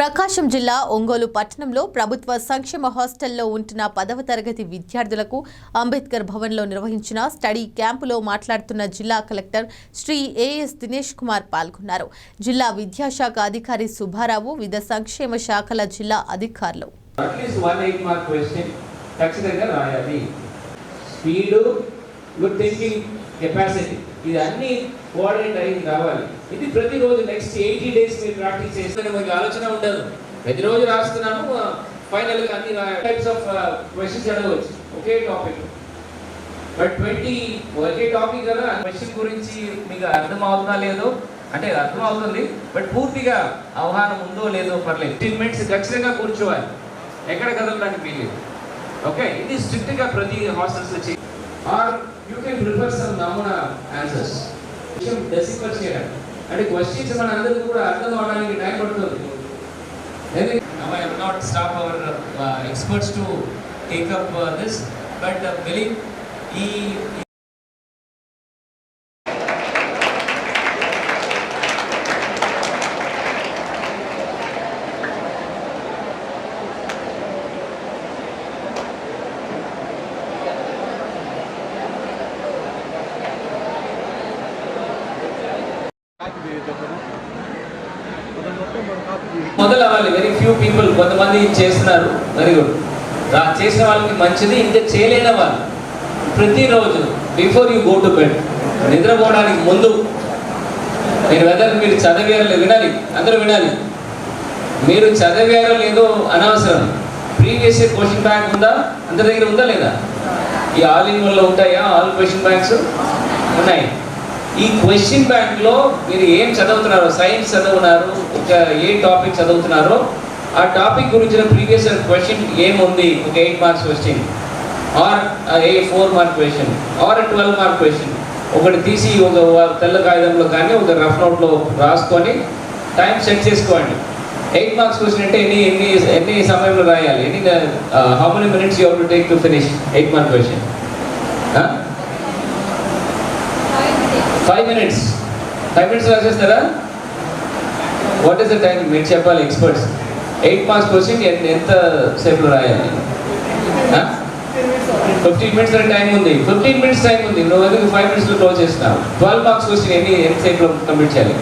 ప్రకాశం జిల్లా ఒంగోలు పట్టణంలో ప్రభుత్వ సంక్షేమ హాస్టల్లో ఉంటున్న 10వ తరగతి విద్యార్థులకు అంబేద్కర్ భవన్లో నిర్వహించిన స్టడీ క్యాంపులో మాట్లాడుతున్న జిల్లా కలెక్టర్ శ్రీ ఏఎస్ దినేష్ కుమార్ పాల్గొన్నారు. జిల్లా విద్యాశాఖ అధికారి సుబ్బారావు, వివిధ సంక్షేమ శాఖల జిల్లా అధికారులు ఇది అన్ని కోఆర్డినేట్ అయ్యి రావాలి. ఇది ప్రతిరోజు నెక్స్ట్ 80 days మీరు ప్రాక్టీస్ చేస్తే మీకు ఆలోచన ఉండదు. ప్రతిరోజు రాస్తున్నాను, ఫైనల్ గా అన్ని టైప్స్ ఆఫ్ క్వశ్చన్స్ అడగవచ్చు ఒకే టాపిక్. బట్ 20 ఒకే టాపిక్ కదా, క్వశ్చన్ గురించి మీకు అర్థం అవుతుందా లేదో అంటే అర్థం అవుతుంది, బట్ పూర్తిగా అవగాహన ఉందో లేదో పర్లేదు. 15 minutes ఖచ్చితంగా కూర్చోవాలి, ఎక్కడ కదలడానికి వీలేదు. ఓకే, ఇది స్ట్రిక్ట్ గా ప్రతి హాస్టల్స్ లో చేయాలి. Or you can prepare some namuna answers. విషయం డెసిఫర్ చేయడం అంటే క్వశ్చన్స్ మన అందరికీ కూడా అర్థం అవడానికి టైం పడుతుంది. Now I have not stopped our experts to take up this, but believe మొదలవ్వాలి. వెరీ ఫ్యూ పీపుల్, కొంతమంది చేస్తున్నారు, వెరీ గుడ్. చేసిన వాళ్ళకి మంచిది. ఇంకా చేయలేని వాళ్ళు ప్రతిరోజు before you go to bed, నిద్రపోవడానికి ముందు మీరు వెదర్ మీరు చదివారో వినాలి, అందరూ వినాలి. మీరు చదివారో లేదో అనవసరం. ప్రీవియస్ ఇయర్ క్వశ్చన్ బ్యాంక్ ఉందా, అందరి దగ్గర ఉందా లేదా? ఈ ఆల్ ఇన్ వన్లో ఉంటాయా? ఆల్ క్వశ్చన్ బ్యాంక్స్ ఉన్నాయి. ఈ క్వశ్చన్ బ్యాంక్లో మీరు ఏం చదువుతున్నారో, సైన్స్ చదువుతున్నారు, ఒక ఏ టాపిక్ చదువుతున్నారో ఆ టాపిక్ గురించిన ప్రీవియస్ క్వశ్చన్ ఏముంది, ఒక 8 marks question or a 4 mark question or 12 mark question ఒకటి తీసి ఒక తెల్ల కాగితంలో కానీ ఒక రఫ్ నోట్లో రాసుకొని టైం సెట్ చేసుకోండి. 8 marks క్వశ్చన్ అంటే ఎన్ని సమయంలో రాయాలి, how many minutes you have to take to finish 8 mark question? 5 minutes. 5 minutes రాసేస్తారా? వాట్ ఈస్ ద టైం మీరు చెప్పాలి, ఎక్స్పర్ట్స్. 8 marks క్వశ్చన్ ఎంత సేపులో రాయాలి? 15 minutes టైం ఉంది. 15 minutes టైం ఉంది, నువ్వు ఎందుకు 5 minutes క్లోజ్ చేస్తున్నావు? 12 marks క్వశ్చన్ ఎంత సేపులో కంప్లీట్ చేయాలి?